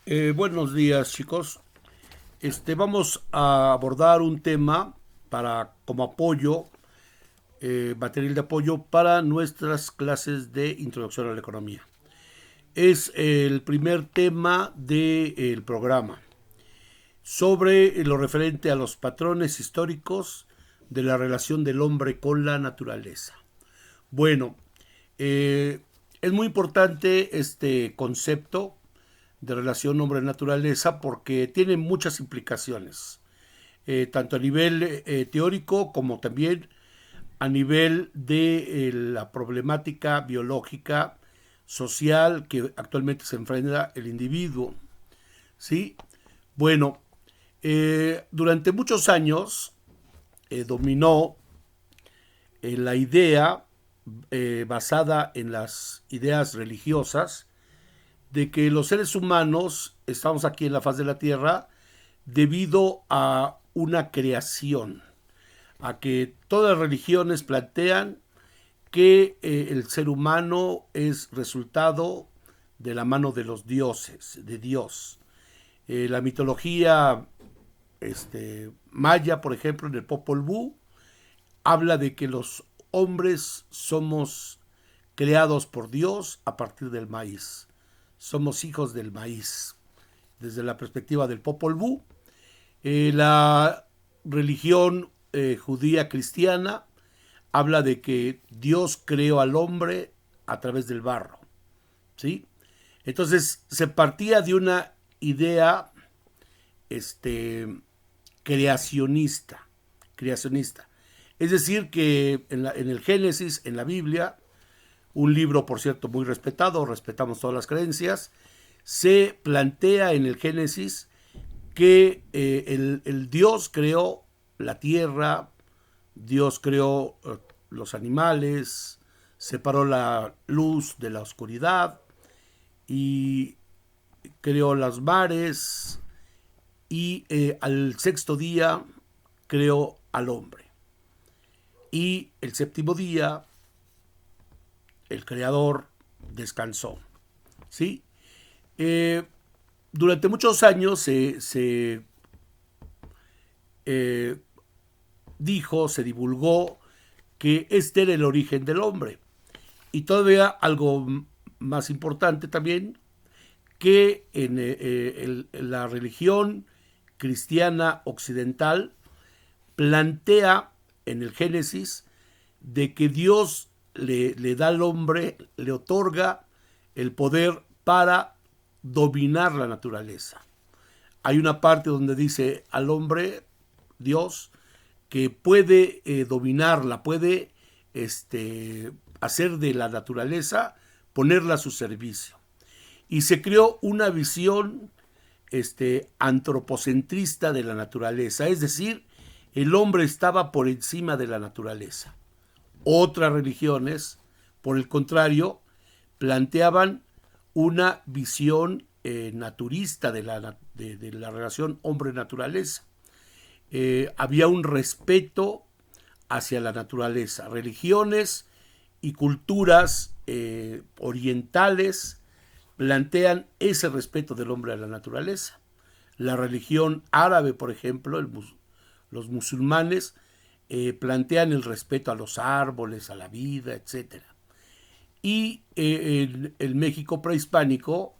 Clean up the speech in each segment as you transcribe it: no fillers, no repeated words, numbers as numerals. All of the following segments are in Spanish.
Buenos días, chicos. Vamos a abordar un tema como apoyo, material de apoyo para nuestras clases de introducción a la economía. Es el primer tema del programa sobre lo referente a los patrones históricos de la relación del hombre con la naturaleza. Bueno, eh, es muy importante este concepto de relación hombre-naturaleza porque tiene muchas implicaciones, tanto a nivel teórico como también a nivel de la problemática biológica, social que actualmente se enfrenta el individuo. ¿Sí? Bueno, durante muchos años dominó la idea basada en las ideas religiosas de que los seres humanos estamos aquí en la faz de la Tierra debido a una creación, a que todas las religiones plantean que el ser humano es resultado de la mano de los dioses, de Dios. La mitología maya, por ejemplo, en el Popol Vuh, habla de que los hombres somos creados por Dios a partir del maíz. Somos hijos del maíz. Desde la perspectiva del Popol Vuh, la religión judía cristiana habla de que Dios creó al hombre a través del barro. ¿Sí? Entonces se partía de una idea este, creacionista, creacionista. Es decir, que en el Génesis, en la Biblia, un libro, por cierto, muy respetado, respetamos todas las creencias, se plantea en el Génesis que el Dios creó la tierra, Dios creó los animales, separó la luz de la oscuridad y creó los mares y al sexto día creó al hombre. Y el séptimo día el creador descansó. ¿Sí? Eh, Durante muchos años eh, se divulgó que este era el origen del hombre. Y todavía algo más importante también, que en la religión cristiana occidental plantea en el Génesis de que Dios le da al hombre, le otorga el poder para dominar la naturaleza. Hay una parte donde dice al hombre, Dios, que puede dominarla, puede hacer de la naturaleza, ponerla a su servicio. Y se creó una visión antropocentrista de la naturaleza, es decir, el hombre estaba por encima de la naturaleza. Otras religiones, por el contrario, planteaban una visión naturista de la relación hombre-naturaleza. Había un respeto hacia la naturaleza. Religiones y culturas orientales plantean ese respeto del hombre a la naturaleza. La religión árabe, por ejemplo, los musulmanes, plantean el respeto a los árboles, a la vida, etcétera. Y en el México prehispánico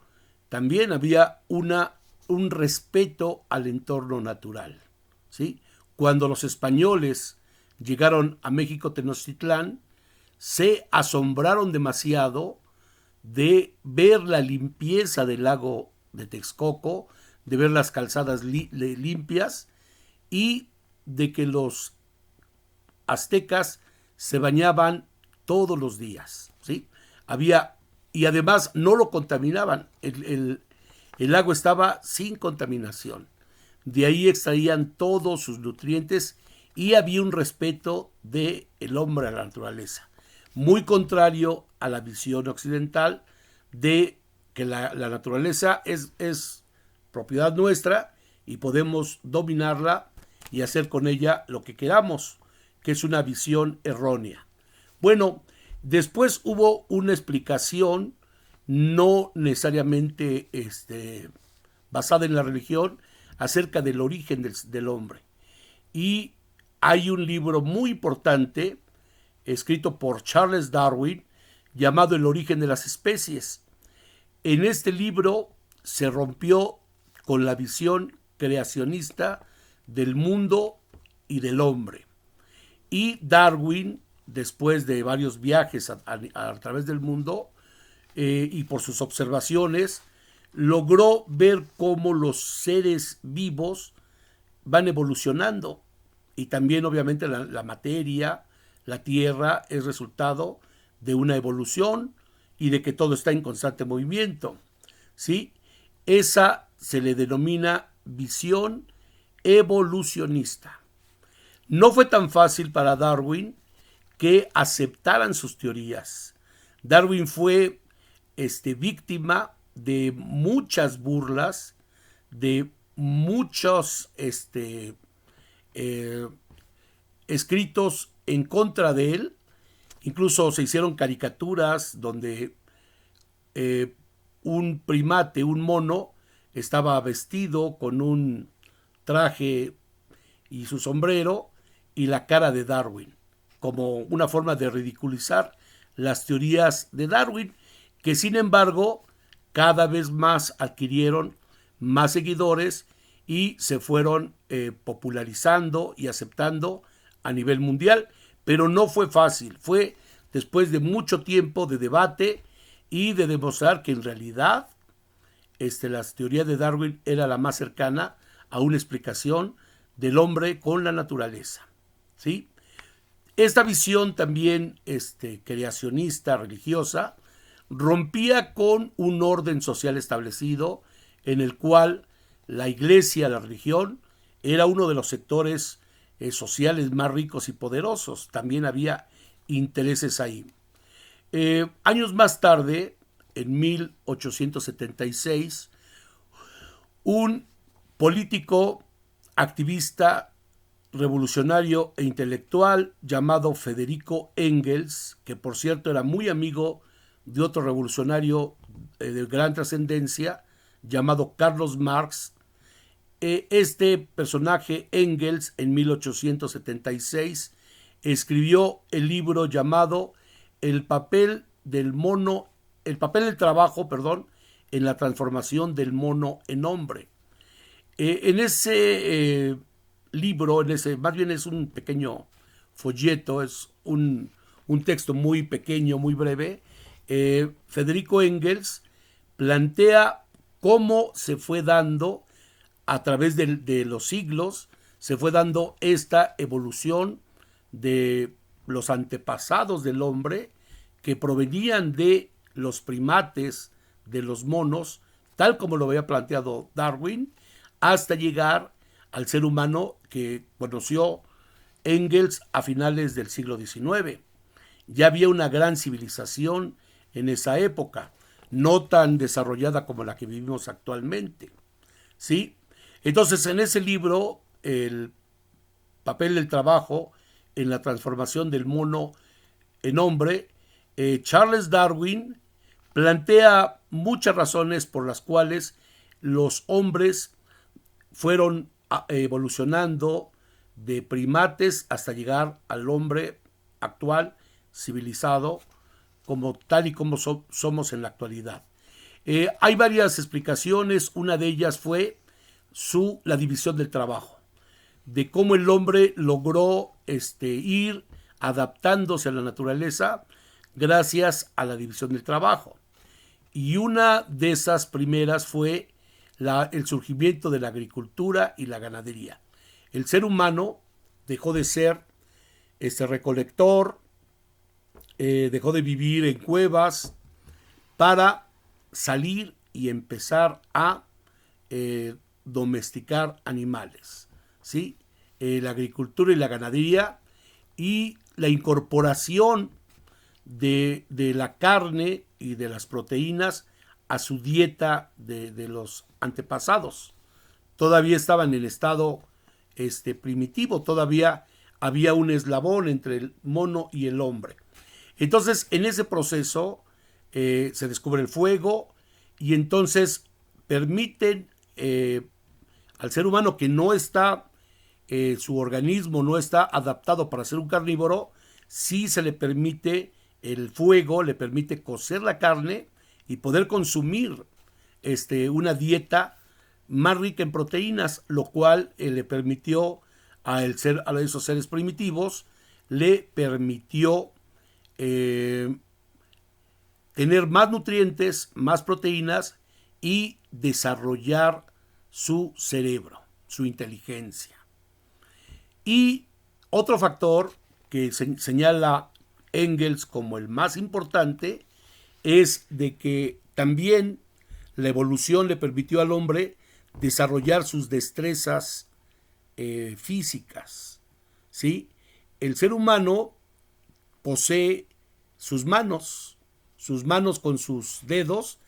también había un respeto al entorno natural. ¿Sí? Cuando los españoles llegaron a México Tenochtitlán, se asombraron demasiado de ver la limpieza del lago de Texcoco, de ver las calzadas limpias y de que los aztecas se bañaban todos los días. ¿Sí? Había, y además no lo contaminaban, el lago estaba sin contaminación. De ahí extraían todos sus nutrientes y había un respeto del hombre a la naturaleza. Muy contrario a la visión occidental de que la naturaleza es propiedad nuestra y podemos dominarla y hacer con ella lo que queramos, que es una visión errónea. Bueno, después hubo una explicación no necesariamente basada en la religión, acerca del origen del hombre. Y hay un libro muy importante, escrito por Charles Darwin, llamado El origen de las especies. En este libro se rompió con la visión creacionista del mundo y del hombre. Y Darwin, después de varios viajes a través del mundo y por sus observaciones, logró ver cómo los seres vivos van evolucionando. Y también obviamente la materia, la tierra, es resultado de una evolución y de que todo está en constante movimiento. ¿Sí? Esa se le denomina visión evolucionista. No fue tan fácil para Darwin que aceptaran sus teorías. Darwin fue víctima de muchas burlas, de muchos escritos en contra de él. Incluso se hicieron caricaturas donde un primate, un mono, estaba vestido con un traje y su sombrero y la cara de Darwin, como una forma de ridiculizar las teorías de Darwin, que sin embargo cada vez más adquirieron más seguidores y se fueron popularizando y aceptando a nivel mundial, pero no fue fácil, fue después de mucho tiempo de debate y de demostrar que en realidad la teoría de Darwin era la más cercana a una explicación del hombre con la naturaleza. ¿Sí? Esta visión también creacionista, religiosa, rompía con un orden social establecido en el cual la iglesia, la religión, era uno de los sectores sociales más ricos y poderosos. También había intereses ahí. Años más tarde, en 1876, un político, activista, revolucionario e intelectual llamado Federico Engels, que por cierto era muy amigo de otro revolucionario de gran trascendencia llamado Carlos Marx. Este personaje, Engels, en 1876 escribió el libro llamado El papel del trabajo, en la transformación del mono en hombre. En ese libro, más bien es un pequeño folleto, es un texto muy pequeño, muy breve. Federico Engels plantea cómo se fue dando a través de los siglos, se fue dando esta evolución de los antepasados del hombre que provenían de los primates, de los monos, tal como lo había planteado Darwin, hasta llegar al ser humano que conoció Engels a finales del siglo XIX. Ya había una gran civilización en esa época, no tan desarrollada como la que vivimos actualmente. ¿Sí? Entonces, en ese libro, El papel del trabajo en la transformación del mono en hombre, Charles Darwin plantea muchas razones por las cuales los hombres fueron evolucionando de primates hasta llegar al hombre actual, civilizado, como tal y como somos en la actualidad. Hay varias explicaciones. Una de ellas fue la división del trabajo, de cómo el hombre logró ir adaptándose a la naturaleza gracias a la división del trabajo. Y una de esas primeras fue el surgimiento de la agricultura y la ganadería. El ser humano dejó de ser recolector, dejó de vivir en cuevas para salir y empezar a domesticar animales. ¿Sí? La agricultura y la ganadería y la incorporación de la carne y de las proteínas a su dieta de los antepasados. Todavía estaban en el estado primitivo, todavía había un eslabón entre el mono y el hombre. Entonces, en ese proceso se descubre el fuego y entonces permiten al ser humano que no está, su organismo no está adaptado para ser un carnívoro, sí se le permite el fuego, le permite cocer la carne y poder consumir una dieta más rica en proteínas, lo cual le permitió a esos seres primitivos, le permitió tener más nutrientes, más proteínas y desarrollar su cerebro, su inteligencia. Y otro factor que señala Engels como el más importante es de que también la evolución le permitió al hombre desarrollar sus destrezas físicas, ¿sí? El ser humano posee sus manos con sus dedos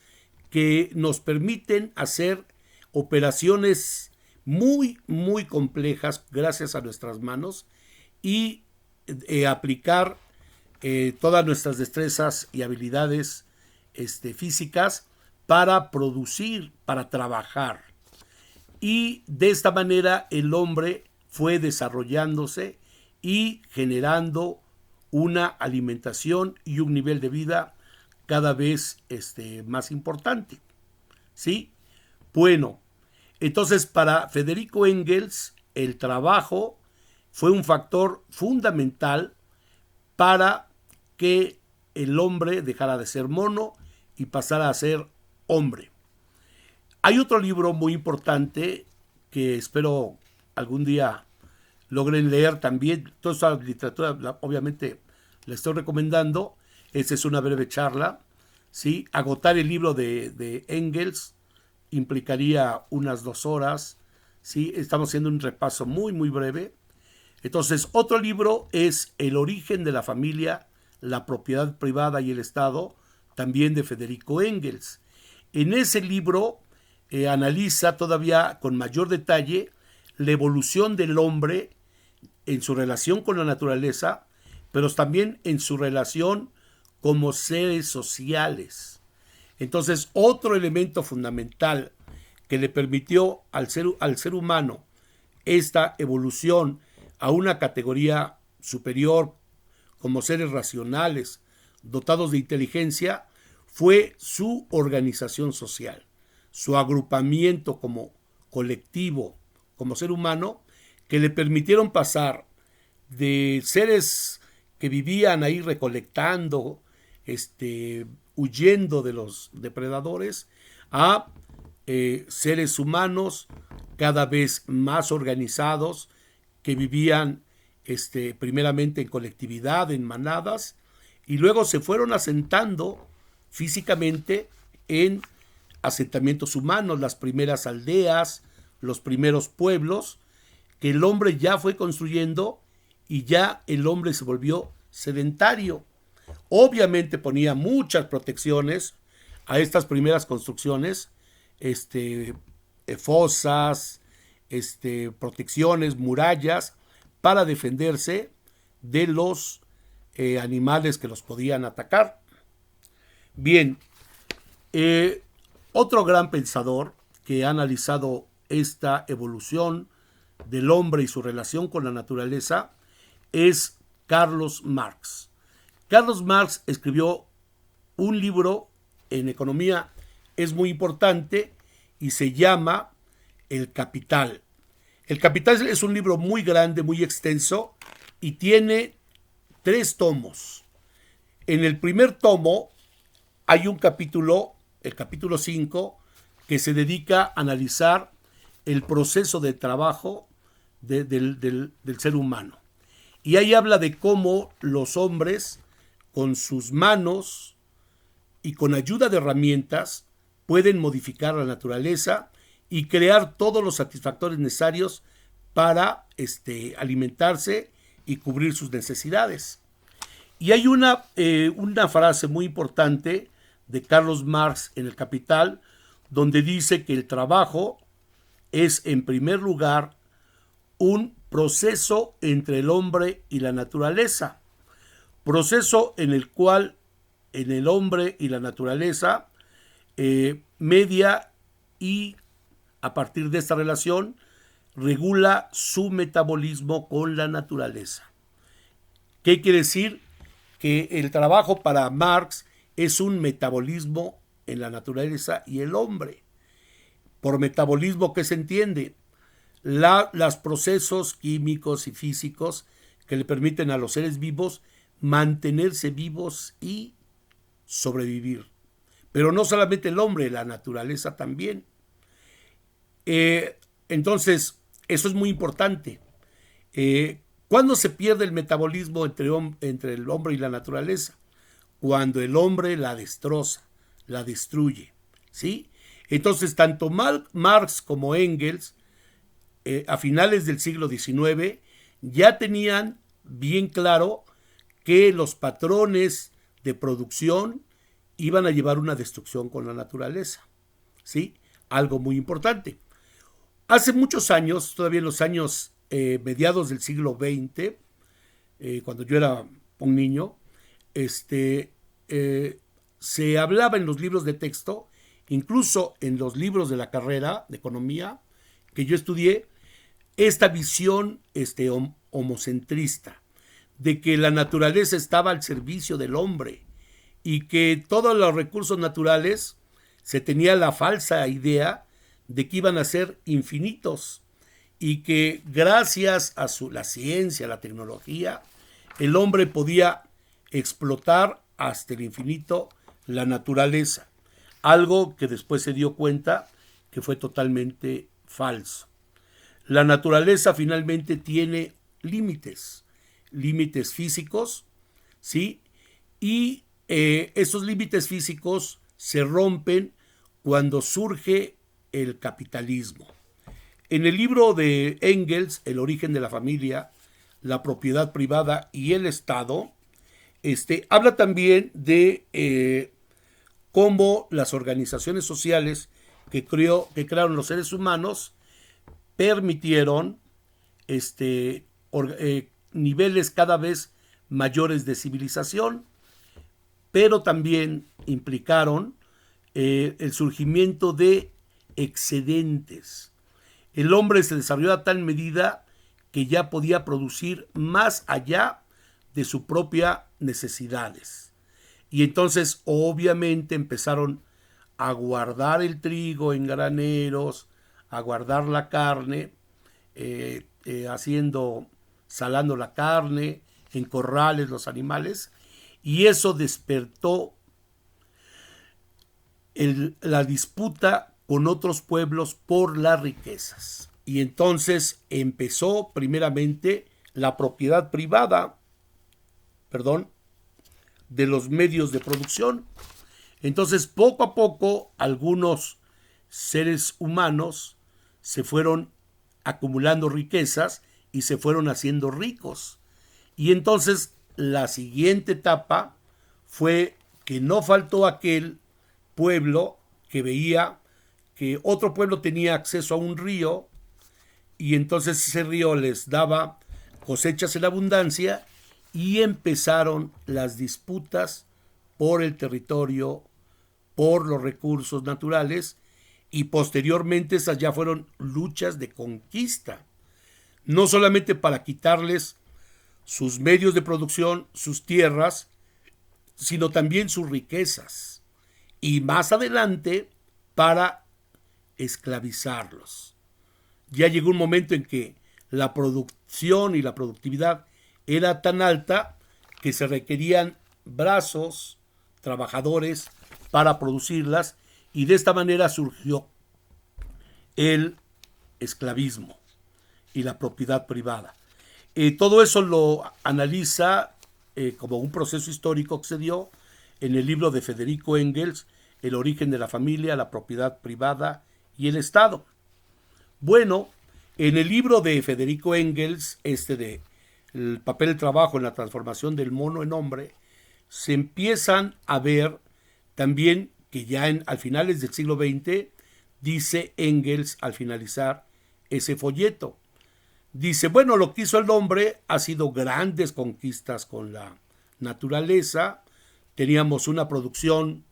que nos permiten hacer operaciones muy, muy complejas gracias a nuestras manos y aplicar todas nuestras destrezas y habilidades físicas para producir, para trabajar. Y de esta manera el hombre fue desarrollándose y generando una alimentación y un nivel de vida cada vez más importante. ¿Sí? Bueno, entonces para Federico Engels el trabajo fue un factor fundamental para que el hombre dejara de ser mono y pasara a ser hombre. Hay otro libro muy importante que espero algún día logren leer también. Toda esta literatura, obviamente, la estoy recomendando. Esta es una breve charla. ¿Sí? Agotar el libro de Engels implicaría unas 2 horas. ¿Sí? Estamos haciendo un repaso muy, muy breve. Entonces, otro libro es El origen de la familia, la propiedad privada y el Estado, también de Federico Engels. En ese libro analiza todavía con mayor detalle la evolución del hombre en su relación con la naturaleza, pero también en su relación como seres sociales. Entonces, otro elemento fundamental que le permitió al ser humano esta evolución a una categoría superior como seres racionales, dotados de inteligencia, fue su organización social, su agrupamiento como colectivo, como ser humano, que le permitieron pasar de seres que vivían ahí recolectando, huyendo de los depredadores, a seres humanos cada vez más organizados, que vivían primeramente en colectividad, en manadas, y luego se fueron asentando físicamente en asentamientos humanos, las primeras aldeas, los primeros pueblos, que el hombre ya fue construyendo y ya el hombre se volvió sedentario. Obviamente ponía muchas protecciones a estas primeras construcciones, fosas, protecciones, murallas, para defenderse de los animales que los podían atacar. Bien, otro gran pensador que ha analizado esta evolución del hombre y su relación con la naturaleza es Carlos Marx. Carlos Marx escribió un libro en economía, es muy importante, y se llama El Capital. El Capital es un libro muy grande, muy extenso, y tiene 3 tomos. En el primer tomo hay un capítulo, el capítulo 5, que se dedica a analizar el proceso de trabajo del ser humano. Y ahí habla de cómo los hombres, con sus manos y con ayuda de herramientas, pueden modificar la naturaleza y crear todos los satisfactores necesarios para alimentarse y cubrir sus necesidades. Y hay una frase muy importante de Carlos Marx en El Capital, donde dice que el trabajo es, en primer lugar, un proceso entre el hombre y la naturaleza, proceso en el cual en el hombre y la naturaleza media y a partir de esta relación, regula su metabolismo con la naturaleza. ¿Qué quiere decir? Que el trabajo para Marx es un metabolismo en la naturaleza y el hombre. Por metabolismo, ¿qué se entiende? Los procesos químicos y físicos que le permiten a los seres vivos mantenerse vivos y sobrevivir. Pero no solamente el hombre, la naturaleza también. Entonces, eso es muy importante. ¿Cuándo se pierde el metabolismo entre el hombre y la naturaleza? Cuando el hombre la destroza, la destruye, ¿sí? Entonces, tanto Marx como Engels, a finales del siglo XIX, ya tenían bien claro que los patrones de producción iban a llevar una destrucción con la naturaleza, ¿sí? Algo muy importante. Hace muchos años, todavía en los años mediados del siglo XX, cuando yo era un niño, se hablaba en los libros de texto, incluso en los libros de la carrera de economía que yo estudié, esta visión homocentrista, de que la naturaleza estaba al servicio del hombre y que todos los recursos naturales se tenía la falsa idea de que iban a ser infinitos y que gracias a la ciencia, la tecnología, el hombre podía explotar hasta el infinito la naturaleza, algo que después se dio cuenta que fue totalmente falso. La naturaleza finalmente tiene límites físicos, ¿sí? Y esos límites físicos se rompen cuando surge el capitalismo. En el libro de Engels, El origen de la familia, la propiedad privada y el Estado, habla también de cómo las organizaciones sociales que crearon los seres humanos permitieron niveles cada vez mayores de civilización, pero también implicaron el surgimiento de excedentes. El hombre se desarrolló a tal medida que ya podía producir más allá de sus propias necesidades. Y entonces obviamente empezaron a guardar el trigo en graneros, a guardar la carne, salando la carne, en corrales los animales, y eso despertó la disputa con otros pueblos por las riquezas. Y entonces empezó primeramente la propiedad privada, de los medios de producción. Entonces, poco a poco, algunos seres humanos se fueron acumulando riquezas y se fueron haciendo ricos. Y entonces, la siguiente etapa fue que no faltó aquel pueblo que veía que otro pueblo tenía acceso a un río y entonces ese río les daba cosechas en abundancia y empezaron las disputas por el territorio, por los recursos naturales, y posteriormente esas ya fueron luchas de conquista, no solamente para quitarles sus medios de producción, sus tierras, sino también sus riquezas, y más adelante para esclavizarlos. Ya llegó un momento en que la producción y la productividad era tan alta que se requerían brazos, trabajadores para producirlas, y de esta manera surgió el esclavismo y la propiedad privada. Todo eso lo analiza como un proceso histórico que se dio en el libro de Federico Engels, El origen de la familia, la propiedad privada y el Estado. Bueno, en el libro de Federico Engels, de El papel del trabajo en la transformación del mono en hombre, se empiezan a ver también que ya al finales del siglo XX, dice Engels al finalizar ese folleto, dice, bueno, lo que hizo el hombre ha sido grandes conquistas con la naturaleza. Teníamos una producción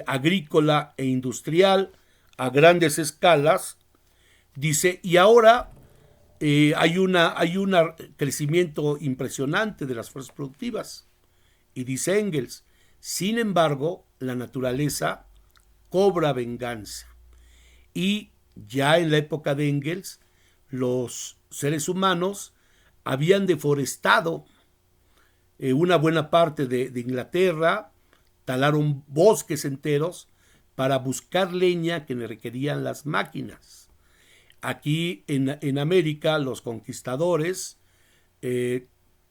agrícola e industrial a grandes escalas, Dice, y ahora hay un crecimiento impresionante de las fuerzas productivas. Y dice Engels, sin embargo, la naturaleza cobra venganza. Y ya en la época de Engels, los seres humanos habían deforestado una buena parte de Inglaterra, talaron bosques enteros para buscar leña que requerían las máquinas. Aquí en América los conquistadores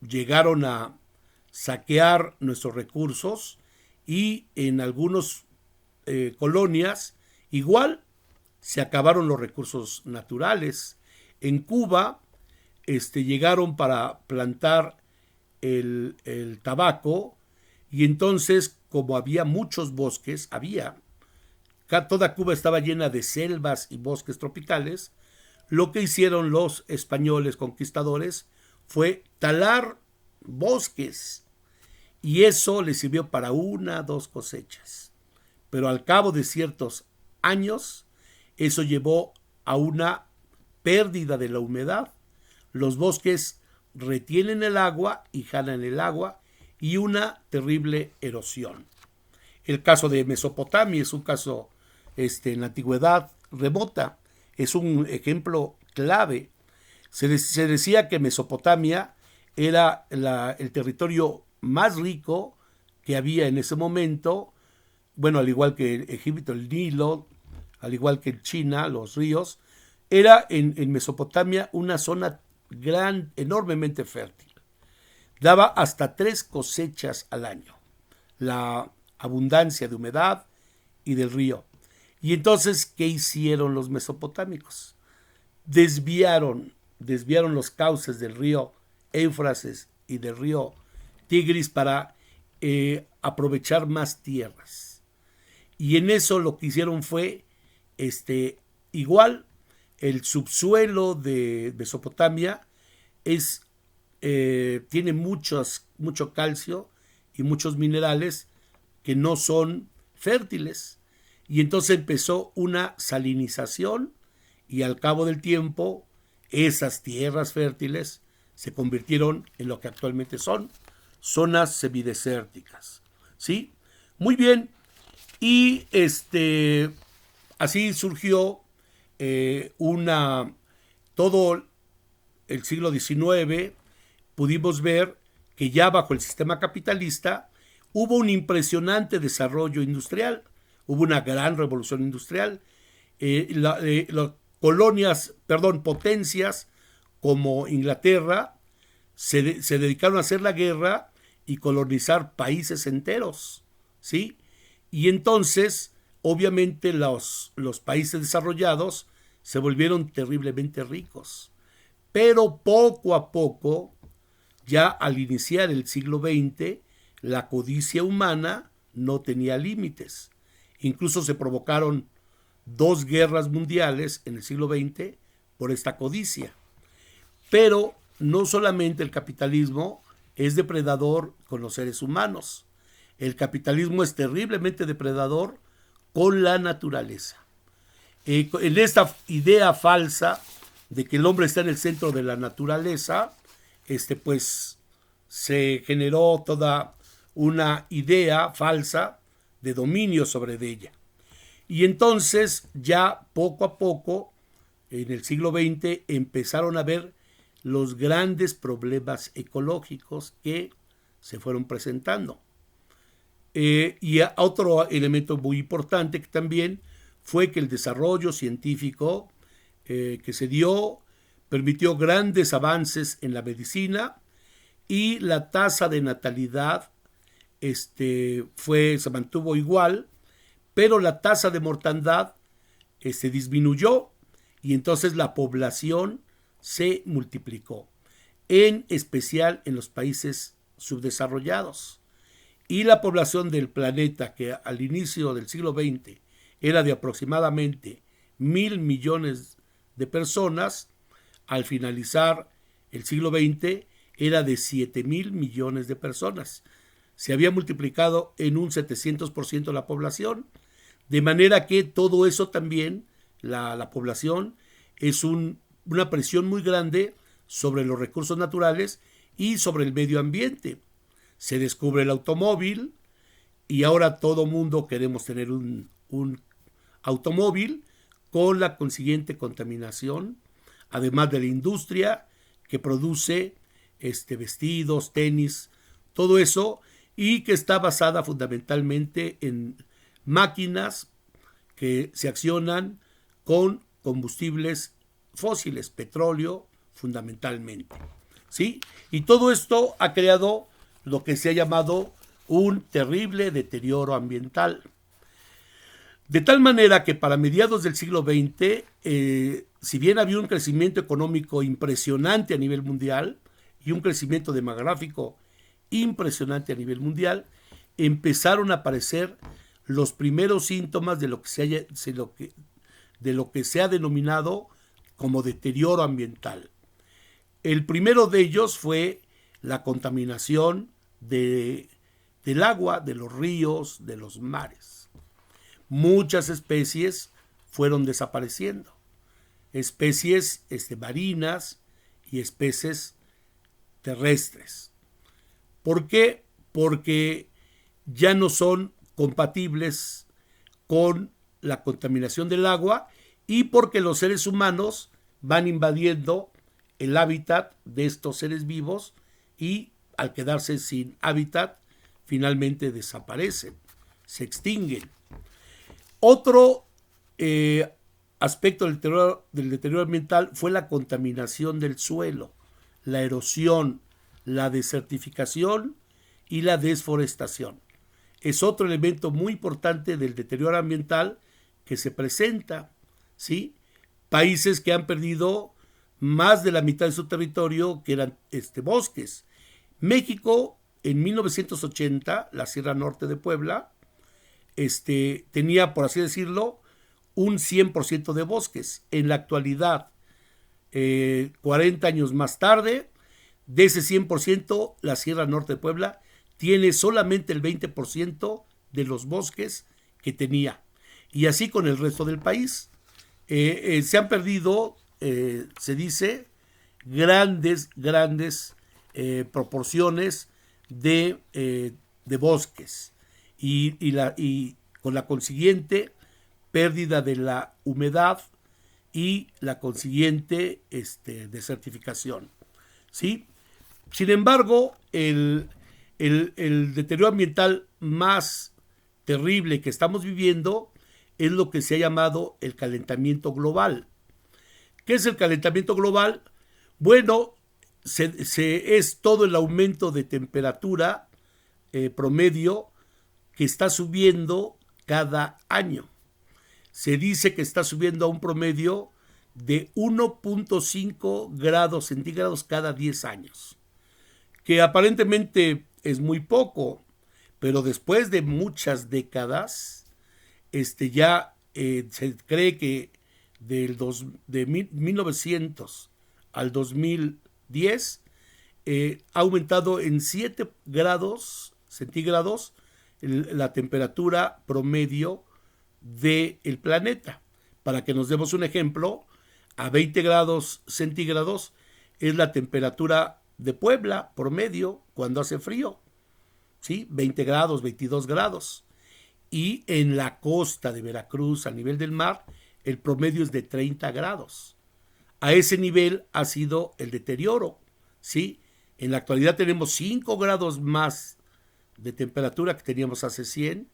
llegaron a saquear nuestros recursos y en algunas colonias igual se acabaron los recursos naturales. En Cuba llegaron para plantar el tabaco y entonces como había muchos bosques, toda Cuba estaba llena de selvas y bosques tropicales, lo que hicieron los españoles conquistadores fue talar bosques y eso les sirvió para 1 o 2 cosechas. Pero al cabo de ciertos años, eso llevó a una pérdida de la humedad. Los bosques retienen el agua y jalan el agua y una terrible erosión. El caso de Mesopotamia es un caso en la antigüedad remota, es un ejemplo clave. Se decía que Mesopotamia era el territorio más rico que había en ese momento, bueno, al igual que Egipto, el Nilo, al igual que China, los ríos, era en Mesopotamia una zona enormemente fértil. Daba hasta 3 cosechas al año, la abundancia de humedad y del río. Y entonces, ¿qué hicieron los mesopotámicos? Desviaron los cauces del río Éufrates y del río Tigris para aprovechar más tierras. Y en eso lo que hicieron fue, igual, el subsuelo de Mesopotamia tiene mucho calcio y muchos minerales que no son fértiles. Y entonces empezó una salinización y al cabo del tiempo esas tierras fértiles se convirtieron en lo que actualmente son zonas semidesérticas. ¿Sí? Muy bien. Y así surgió todo el siglo XIX. Pudimos ver que ya bajo el sistema capitalista hubo un impresionante desarrollo industrial, hubo una gran revolución industrial. Potencias como Inglaterra se dedicaron a hacer la guerra y colonizar países enteros, ¿sí? Y entonces, obviamente, los países desarrollados se volvieron terriblemente ricos. Pero poco a poco, ya al iniciar el siglo XX, la codicia humana no tenía límites. Incluso se provocaron 2 guerras mundiales en el siglo XX por esta codicia. Pero no solamente el capitalismo es depredador con los seres humanos. El capitalismo es terriblemente depredador con la naturaleza. En esta idea falsa de que el hombre está en el centro de la naturaleza, pues se generó toda una idea falsa de dominio sobre ella. Y entonces ya poco a poco, en el siglo XX, empezaron a ver los grandes problemas ecológicos que se fueron presentando. Y otro elemento muy importante que también fue que el desarrollo científico que se dio permitió grandes avances en la medicina y la tasa de natalidad se mantuvo igual, pero la tasa de mortandad disminuyó y entonces la población se multiplicó, en especial en los países subdesarrollados. Y la población del planeta, que al inicio del siglo XX era de aproximadamente 1.000 millones de personas, al finalizar el siglo XX era de 7.000 millones de personas. Se había multiplicado en un 700% la población, de manera que todo eso también, la población, es una presión muy grande sobre los recursos naturales y sobre el medio ambiente. Se descubre el automóvil y ahora todo mundo queremos tener un automóvil con la consiguiente contaminación, además de la industria que produce vestidos, tenis, todo eso, y que está basada fundamentalmente en máquinas que se accionan con combustibles fósiles, petróleo fundamentalmente, ¿sí? Y todo esto ha creado lo que se ha llamado un terrible deterioro ambiental. De tal manera que para mediados del siglo XX, si bien había un crecimiento económico impresionante a nivel mundial y un crecimiento demográfico impresionante a nivel mundial, empezaron a aparecer los primeros síntomas de lo que se ha denominado como deterioro ambiental. El primero de ellos fue la contaminación del agua, de los ríos, de los mares. Muchas especies fueron desapareciendo, especies marinas y especies terrestres. ¿Por qué? Porque ya no son compatibles con la contaminación del agua y porque los seres humanos van invadiendo el hábitat de estos seres vivos y al quedarse sin hábitat finalmente desaparecen, se extinguen. Otro aspecto del deterioro ambiental fue la contaminación del suelo, la erosión, la desertificación y la desforestación. Es otro elemento muy importante del deterioro ambiental que se presenta, ¿sí? Países que han perdido más de la mitad de su territorio, que eran bosques. México, en 1980, la Sierra Norte de Puebla, tenía, por así decirlo, un 100% de bosques. En la actualidad, 40 años más tarde, de ese 100%, la Sierra Norte de Puebla tiene solamente el 20% de los bosques que tenía. Y así con el resto del país. Se han perdido, se dice, grandes proporciones de bosques. Y con la consiguiente pérdida de la humedad y la consiguiente desertificación, ¿sí? Sin embargo, el deterioro ambiental más terrible que estamos viviendo es lo que se ha llamado el calentamiento global. ¿Qué es el calentamiento global? Bueno, es todo el aumento de temperatura promedio que está subiendo cada año. Se dice que está subiendo a un promedio de 1.5 grados centígrados cada 10 años, que aparentemente es muy poco, pero después de muchas décadas, ya se cree que de 1900 al 2010 ha aumentado en 7 grados centígrados la temperatura promedio del planeta. Para que nos demos un ejemplo, a 20 grados centígrados es la temperatura de Puebla promedio cuando hace frío, ¿sí? 20 grados, 22 grados. Y en la costa de Veracruz, a nivel del mar, el promedio es de 30 grados. A ese nivel ha sido el deterioro, ¿sí? En la actualidad tenemos 5 grados más de temperatura que teníamos hace 100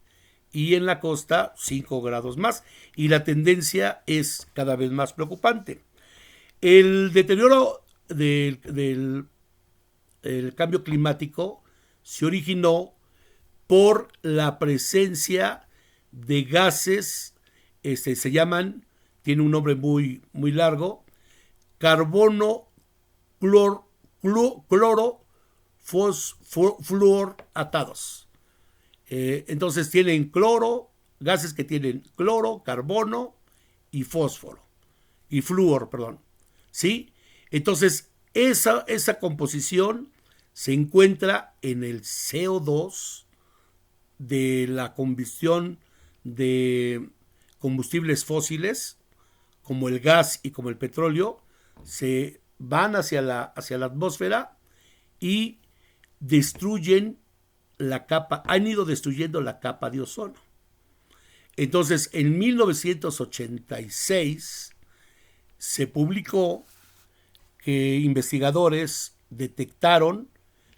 y en la costa 5 grados más. Y la tendencia es cada vez más preocupante. El deterioro del cambio climático se originó por la presencia de gases, se llaman, tiene un nombre muy largo, carbono, cloro, fluoratados. Entonces tienen cloro, gases que tienen cloro, carbono y fósforo, y flúor, perdón, ¿sí? Entonces esa composición se encuentra en el CO2 de la combustión de combustibles fósiles como el gas y como el petróleo, se van hacia la atmósfera y destruyen la capa, han ido destruyendo la capa de ozono. Entonces, en 1986 se publicó que investigadores detectaron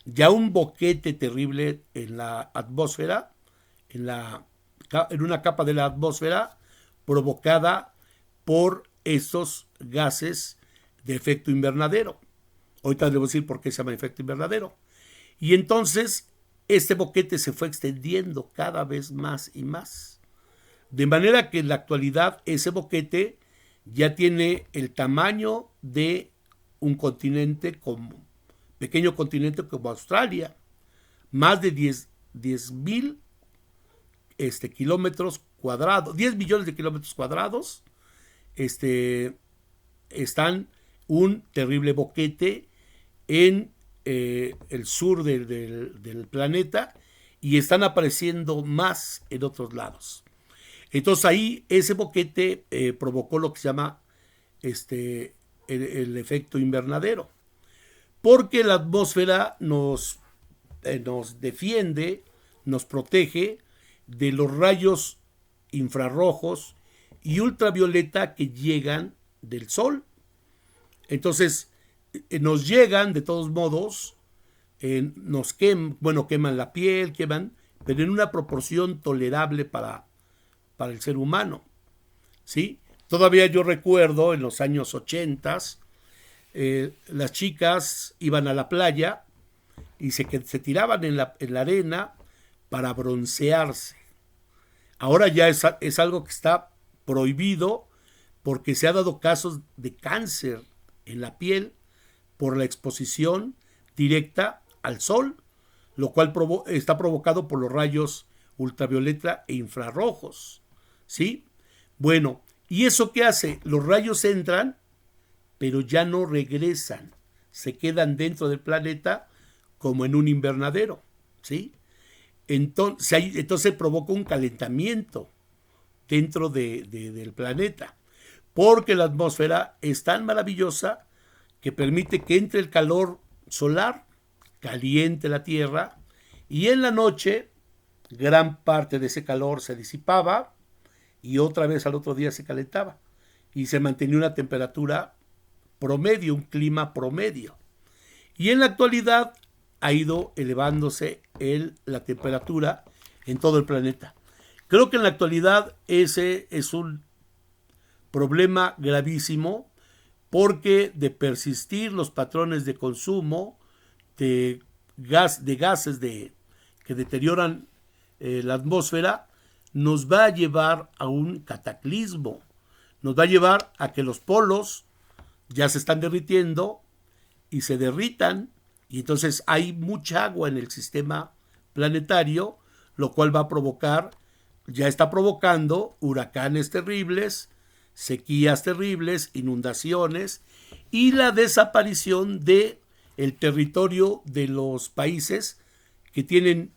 ya un boquete terrible en la atmósfera, en una capa de la atmósfera provocada por estos gases de efecto invernadero. Ahorita les voy a decir por qué se llama efecto invernadero. Y entonces este boquete se fue extendiendo cada vez más y más. De manera que en la actualidad ese boquete ya tiene el tamaño de un continente como pequeño continente como Australia, más de 10 mil kilómetros cuadrados, 10 millones de kilómetros cuadrados, están un terrible boquete en el sur del planeta y están apareciendo más en otros lados. Entonces ahí ese boquete provocó lo que se llama el efecto invernadero, porque la atmósfera nos defiende, nos protege de los rayos infrarrojos y ultravioleta que llegan del sol. Entonces nos llegan de todos modos, nos queman la piel, pero en una proporción tolerable para el ser humano, ¿sí? Todavía yo recuerdo en los años 80, las chicas iban a la playa y se tiraban en la arena para broncearse. Ahora ya es algo que está prohibido porque se ha dado casos de cáncer en la piel por la exposición directa al sol, lo cual está provocado por los rayos ultravioleta e infrarrojos, ¿sí? Bueno, ¿y eso qué hace? Los rayos entran, pero ya no regresan, se quedan dentro del planeta como en un invernadero, ¿sí? Entonces provoca un calentamiento dentro del planeta, porque la atmósfera es tan maravillosa que permite que entre el calor solar, caliente la Tierra, y en la noche gran parte de ese calor se disipaba y otra vez al otro día se calentaba y se mantenía una temperatura promedio, un clima promedio. Y en la actualidad ha ido elevándose la temperatura en todo el planeta. Creo que en la actualidad ese es un problema gravísimo porque de persistir los patrones de consumo de gases que deterioran la atmósfera, nos va a llevar a un cataclismo, nos va a llevar a que los polos ya se están derritiendo y se derritan, y entonces hay mucha agua en el sistema planetario, lo cual va a provocar, ya está provocando huracanes terribles, sequías terribles, inundaciones y la desaparición de el territorio de los países que tienen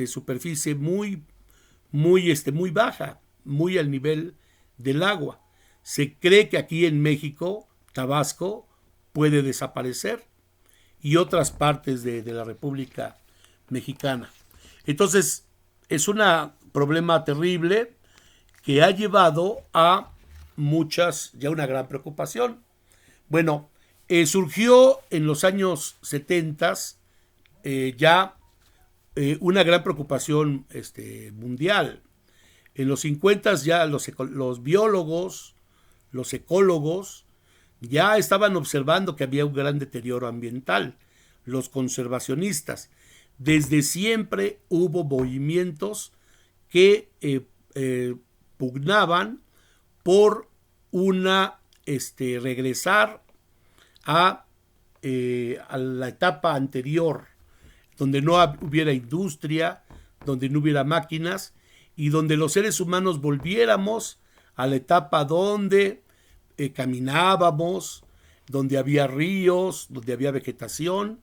superficie muy baja, muy al nivel del agua. Se cree que aquí en México, Tabasco puede desaparecer y otras partes de la República Mexicana. Entonces, es un problema terrible que ha llevado a ya una gran preocupación. Bueno, surgió en los años 70 ya una gran preocupación mundial. En los 50 ya los biólogos, los ecólogos, ya estaban observando que había un gran deterioro ambiental. Los conservacionistas, desde siempre hubo movimientos que pugnaban por regresar a la etapa anterior, donde no hubiera industria, donde no hubiera máquinas y donde los seres humanos volviéramos a la etapa donde caminábamos, donde había ríos, donde había vegetación,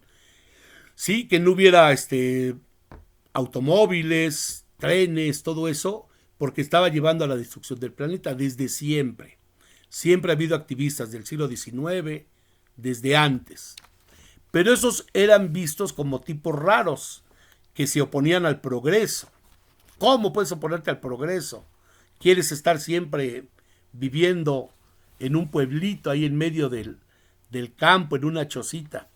sí, que no hubiera automóviles, trenes, todo eso, porque estaba llevando a la destrucción del planeta desde siempre. Siempre ha habido activistas del siglo XIX, desde antes. Pero esos eran vistos como tipos raros, que se oponían al progreso. ¿Cómo puedes oponerte al progreso? ¿Quieres estar siempre viviendo en un pueblito ahí en medio del campo, en una chocita?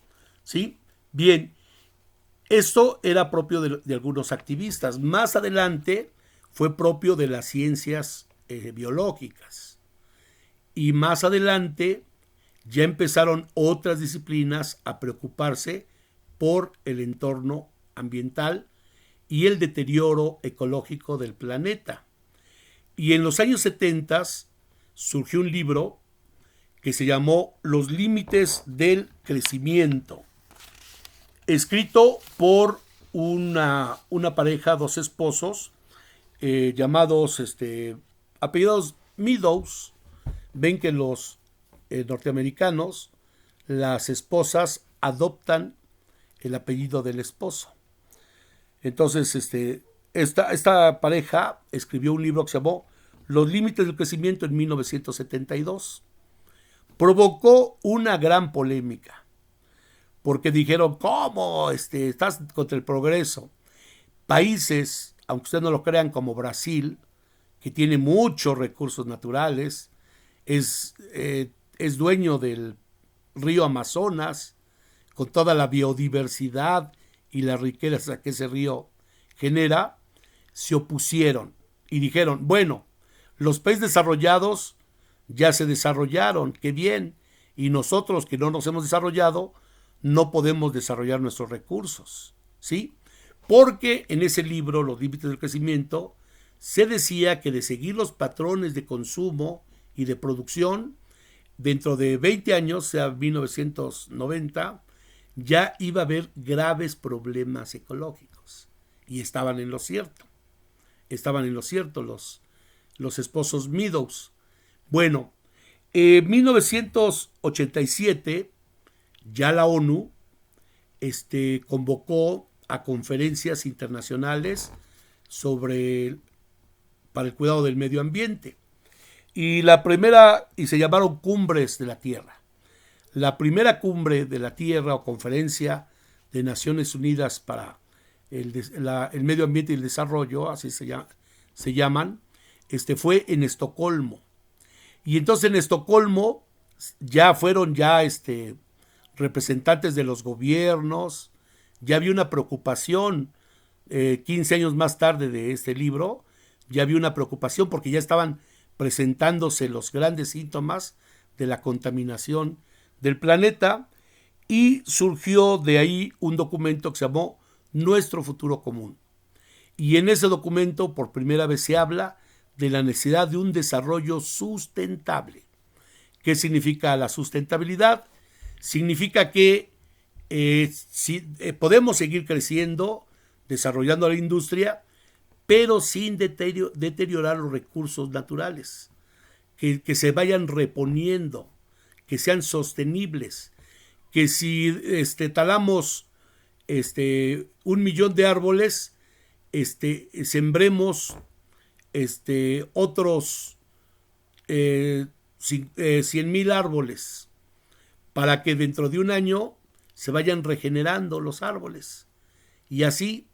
¿Sí? Bien, esto era propio de algunos activistas. Más adelante fue propio de las ciencias biológicas. Y más adelante ya empezaron otras disciplinas a preocuparse por el entorno ambiental y el deterioro ecológico del planeta. Y en los años 70 surgió un libro que se llamó Los límites del crecimiento, escrito por una pareja, dos esposos, llamados, apellidos Meadows. Ven que los norteamericanos, las esposas adoptan el apellido del esposo. Entonces, esta pareja escribió un libro que se llamó Los límites del crecimiento en 1972. Provocó una gran polémica, porque dijeron, ¿cómo estás contra el progreso? Países, aunque ustedes no lo crean, como Brasil, que tiene muchos recursos naturales, es dueño del río Amazonas, con toda la biodiversidad y la riqueza que ese río genera, se opusieron y dijeron, bueno, los países desarrollados ya se desarrollaron, qué bien, y nosotros que no nos hemos desarrollado, no podemos desarrollar nuestros recursos, ¿sí? Porque en ese libro, Los límites del crecimiento, se decía que de seguir los patrones de consumo y de producción, dentro de 20 años, sea 1990, ya iba a haber graves problemas ecológicos. Y estaban en lo cierto. Estaban en lo cierto los esposos Meadows. Bueno, en 1987 ya la ONU convocó a conferencias internacionales para el cuidado del medio ambiente. Y se llamaron Cumbres de la Tierra. La primera cumbre de la Tierra o conferencia de Naciones Unidas para el medio ambiente y el desarrollo, así se llaman, fue en Estocolmo. Y entonces en Estocolmo ya fueron representantes de los gobiernos, ya había una preocupación, 15 años más tarde de este libro, ya había una preocupación porque ya estaban presentándose los grandes síntomas de la contaminación del planeta, y surgió de ahí un documento que se llamó Nuestro Futuro Común. Y en ese documento por primera vez se habla de la necesidad de un desarrollo sustentable. ¿Qué significa la sustentabilidad? Significa que podemos seguir creciendo, desarrollando la industria, pero sin deteriorar los recursos naturales, que se vayan reponiendo, que sean sostenibles, que si talamos 1,000,000 de árboles, sembremos otros 100,000 árboles, para que dentro de un año se vayan regenerando los árboles. Y así,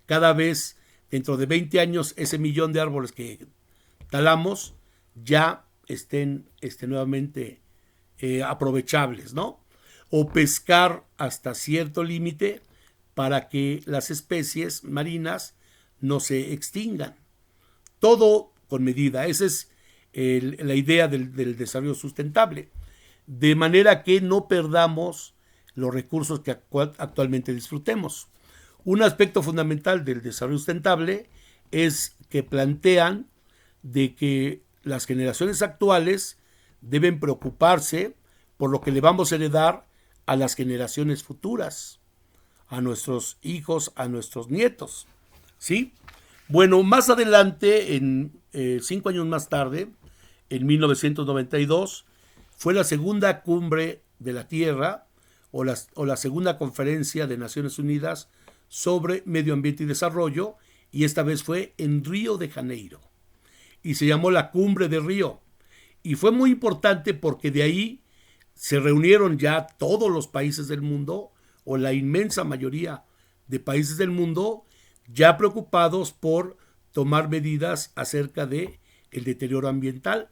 cada vez, dentro de 20 años, ese 1,000,000 de árboles que talamos ya estén nuevamente aprovechables, ¿no? O pescar hasta cierto límite para que las especies marinas no se extingan. Todo con medida. Esa es la idea del desarrollo sustentable. De manera que no perdamos los recursos que actualmente disfrutemos. Un aspecto fundamental del desarrollo sustentable es que plantean de que las generaciones actuales deben preocuparse por lo que le vamos a heredar a las generaciones futuras, a nuestros hijos, a nuestros nietos, ¿sí? Bueno, más adelante, 5 años más tarde, en 1992, fue la segunda cumbre de la Tierra o la segunda conferencia de Naciones Unidas sobre medio ambiente y desarrollo, y esta vez fue en Río de Janeiro y se llamó la Cumbre de Río. Y fue muy importante porque de ahí se reunieron ya todos los países del mundo, o la inmensa mayoría de países del mundo, ya preocupados por tomar medidas acerca de el deterioro ambiental.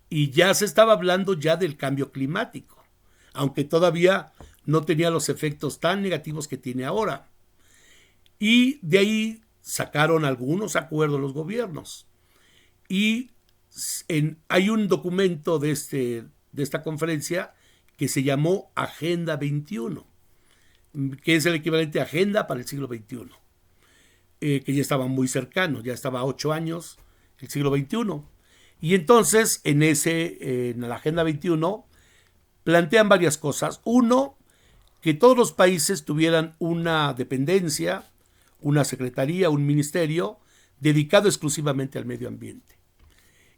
Y ya se estaba hablando ya del cambio climático, aunque todavía no tenía los efectos tan negativos que tiene ahora. Y de ahí sacaron algunos acuerdos los gobiernos. Y hay un documento de esta conferencia que se llamó Agenda 21, que es el equivalente a Agenda para el siglo XXI, que ya estaba muy cercano, ya estaba a 8 años el siglo XXI. Y entonces en la Agenda 21 plantean varias cosas. Uno, que todos los países tuvieran una dependencia, una secretaría, un ministerio dedicado exclusivamente al medio ambiente.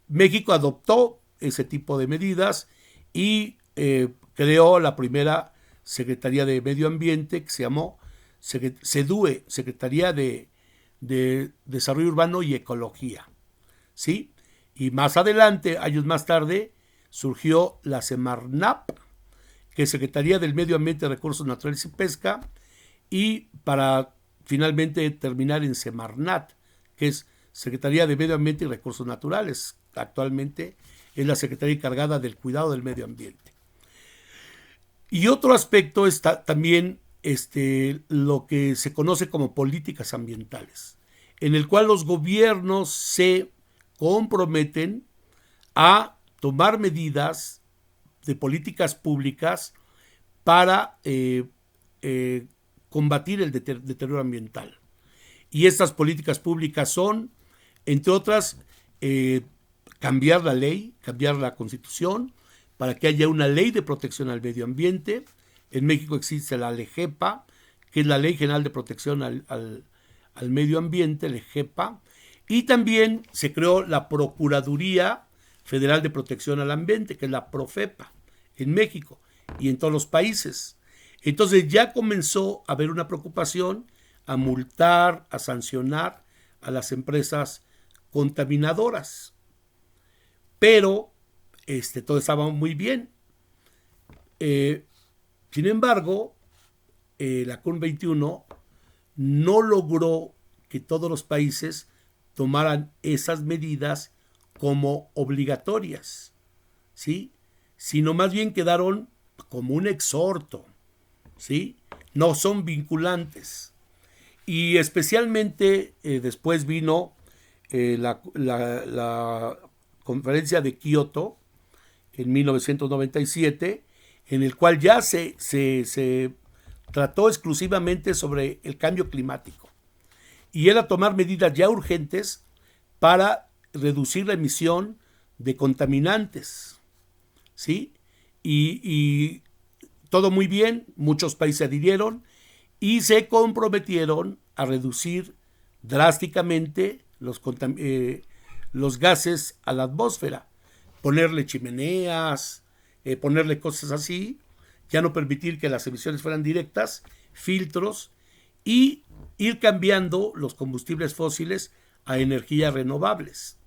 México adoptó ese tipo de medidas y creó la primera Secretaría de Medio Ambiente, que se llamó SEDUE, Secretaría de Desarrollo Urbano y Ecología, ¿sí? Y más adelante, años más tarde, surgió la Semarnap, que es Secretaría del Medio Ambiente, Recursos Naturales y Pesca, y para finalmente terminar en Semarnat, que es Secretaría de Medio Ambiente y Recursos Naturales. Actualmente es la Secretaría encargada del cuidado del medio ambiente. Y otro aspecto está también lo que se conoce como políticas ambientales, en el cual los gobiernos se comprometen a tomar medidas de políticas públicas para combatir el deterioro ambiental. Y estas políticas públicas son, entre otras, cambiar la ley, cambiar la Constitución, para que haya una ley de protección al medio ambiente. En México existe la LEGEPA, que es la Ley General de Protección al Medio Ambiente, LEGEPA, y también se creó la Procuraduría Federal de Protección al Ambiente, que es la PROFEPA, en México y en todos los países. Entonces ya comenzó a haber una preocupación a multar, a sancionar a las empresas contaminadoras. Pero todo estaba muy bien. Sin embargo, la COP21 no logró que todos los países tomaran esas medidas como obligatorias, ¿sí? Sino más bien quedaron como un exhorto, ¿sí? No son vinculantes. Y especialmente después vino la conferencia de Kioto en 1997, en el cual ya se trató exclusivamente sobre el cambio climático. Y era tomar medidas ya urgentes para reducir la emisión de contaminantes, ¿sí? Y todo muy bien, muchos países adhirieron y se comprometieron a reducir drásticamente los gases a la atmósfera, ponerle chimeneas, ponerle cosas así, ya no permitir que las emisiones fueran directas, filtros, y ir cambiando los combustibles fósiles a energías renovables.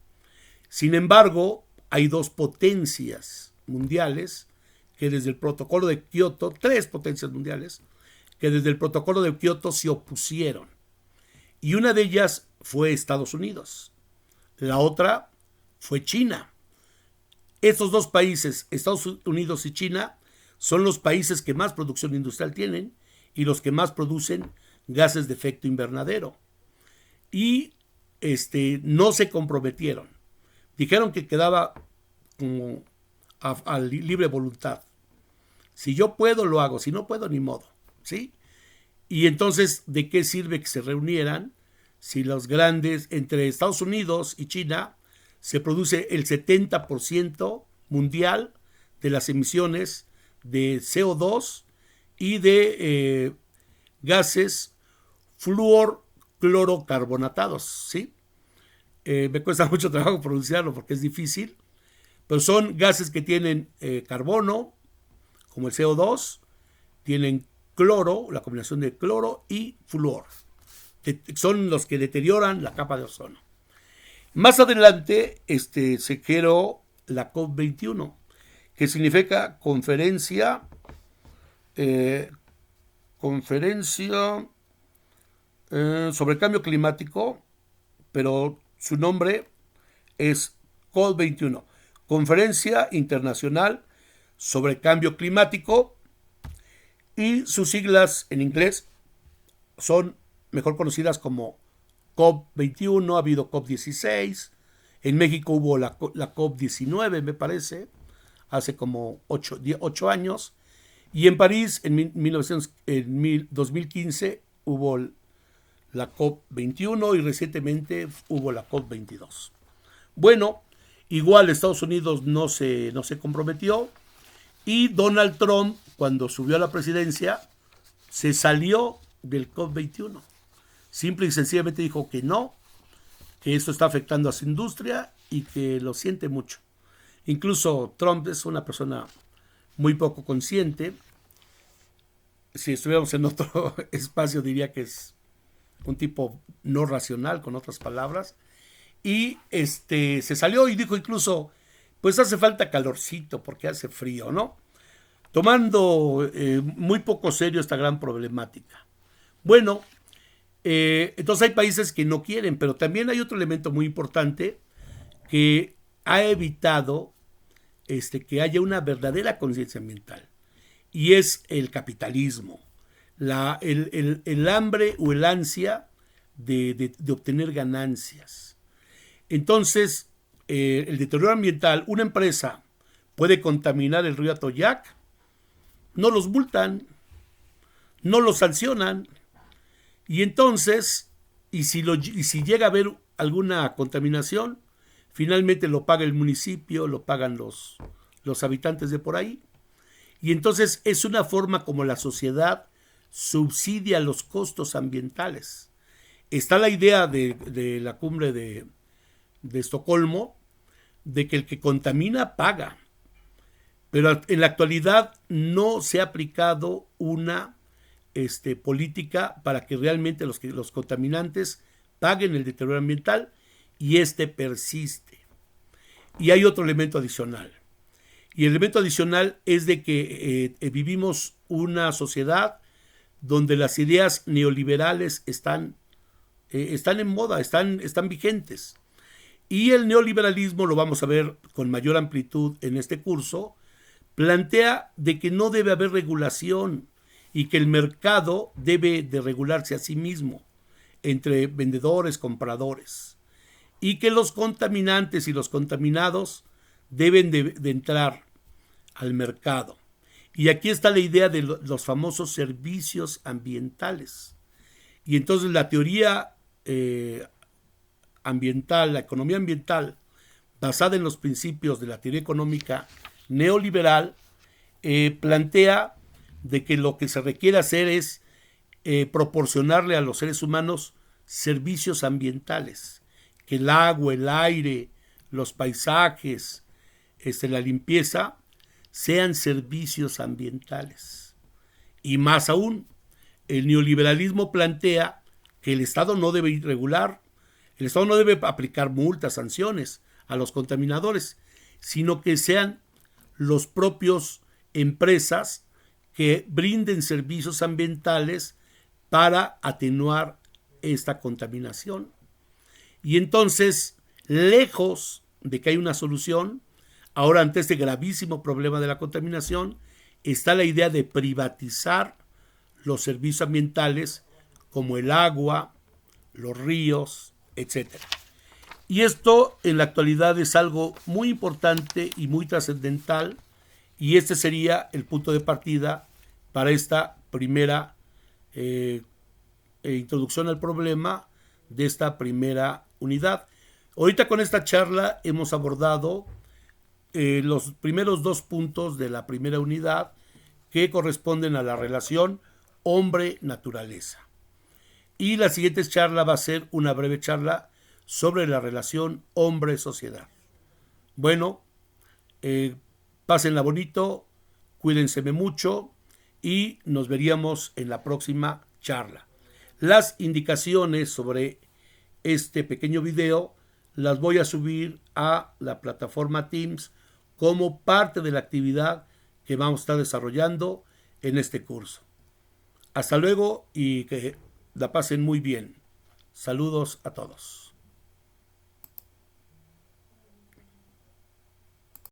Sin embargo, hay dos potencias mundiales que desde el protocolo de Kioto, tres potencias mundiales, que desde el protocolo de Kioto se opusieron. Y una de ellas fue Estados Unidos. La otra fue China. Estos dos países, Estados Unidos y China, son los países que más producción industrial tienen y los que más producen gases de efecto invernadero. Y no se comprometieron. Dijeron que quedaba como a libre voluntad. Si yo puedo, lo hago. Si no puedo, ni modo, ¿sí? Y entonces, ¿de qué sirve que se reunieran si los grandes, entre Estados Unidos y China, se produce el 70% mundial de las emisiones de CO2 y de gases fluorclorocarbonatados, ¿sí? Me cuesta mucho trabajo pronunciarlo porque es difícil, pero son gases que tienen carbono, como el CO2, tienen cloro, la combinación de cloro y flúor. Son los que deterioran la capa de ozono. Más adelante se creó la COP21, que significa conferencia sobre cambio climático, pero su nombre es COP21, Conferencia Internacional sobre Cambio Climático, y sus siglas en inglés son mejor conocidas como COP21, ha habido COP16, en México hubo la COP19, me parece, hace como 8 años, y en París en 2015 hubo la COP21 y recientemente hubo la COP22. Bueno, igual Estados Unidos no se comprometió, y Donald Trump, cuando subió a la presidencia, se salió del COP21. Simple y sencillamente dijo que no, que esto está afectando a su industria y que lo siente mucho. Incluso Trump es una persona muy poco consciente. Si estuviéramos en otro espacio diría que es un tipo no racional, con otras palabras. Y se salió y dijo incluso, pues hace falta calorcito porque hace frío, ¿no? Tomando muy poco serio esta gran problemática. Bueno, entonces hay países que no quieren, pero también hay otro elemento muy importante que ha evitado que haya una verdadera conciencia ambiental, y es el capitalismo, el hambre o el ansia de obtener ganancias. Entonces, el deterioro ambiental, una empresa puede contaminar el río Atoyac, no los multan, no los sancionan, y entonces, si llega a haber alguna contaminación, finalmente lo paga el municipio, lo pagan los habitantes de por ahí. Y entonces es una forma como la sociedad subsidia los costos ambientales. Está la idea de la cumbre de Estocolmo, de que el que contamina paga. Pero en la actualidad no se ha aplicado una política para que realmente los contaminantes paguen el deterioro ambiental, y persiste. Y hay otro elemento adicional. Y el elemento adicional es de que vivimos una sociedad donde las ideas neoliberales están en moda, están vigentes. Y el neoliberalismo, lo vamos a ver con mayor amplitud en este curso, plantea de que no debe haber regulación y que el mercado debe de regularse a sí mismo entre vendedores, compradores, y que los contaminantes y los contaminados deben de entrar al mercado. Y aquí está la idea de los famosos servicios ambientales. Y entonces la teoría ambiental, la economía ambiental, basada en los principios de la teoría económica neoliberal, plantea de que lo que se requiere hacer es proporcionarle a los seres humanos servicios ambientales, que el agua, el aire, los paisajes, la limpieza, sean servicios ambientales. Y más aún, el neoliberalismo plantea que el Estado no debe regular, el Estado no debe aplicar multas, sanciones a los contaminadores, sino que sean los propios empresas que brinden servicios ambientales para atenuar esta contaminación. Y entonces, lejos de que haya una solución, ahora ante este gravísimo problema de la contaminación, está la idea de privatizar los servicios ambientales como el agua, los ríos, etc. Y esto en la actualidad es algo muy importante y muy trascendental, y este sería el punto de partida para esta primera introducción al problema de esta primera unidad. Ahorita con esta charla hemos abordado los primeros 2 puntos de la primera unidad, que corresponden a la relación hombre-naturaleza. Y la siguiente charla va a ser una breve charla sobre la relación hombre-sociedad. Bueno, pásenla bonito, cuídense mucho y nos veríamos en la próxima charla. Las indicaciones sobre este pequeño video las voy a subir a la plataforma Teams como parte de la actividad que vamos a estar desarrollando en este curso. Hasta luego y que la pasen muy bien. Saludos a todos.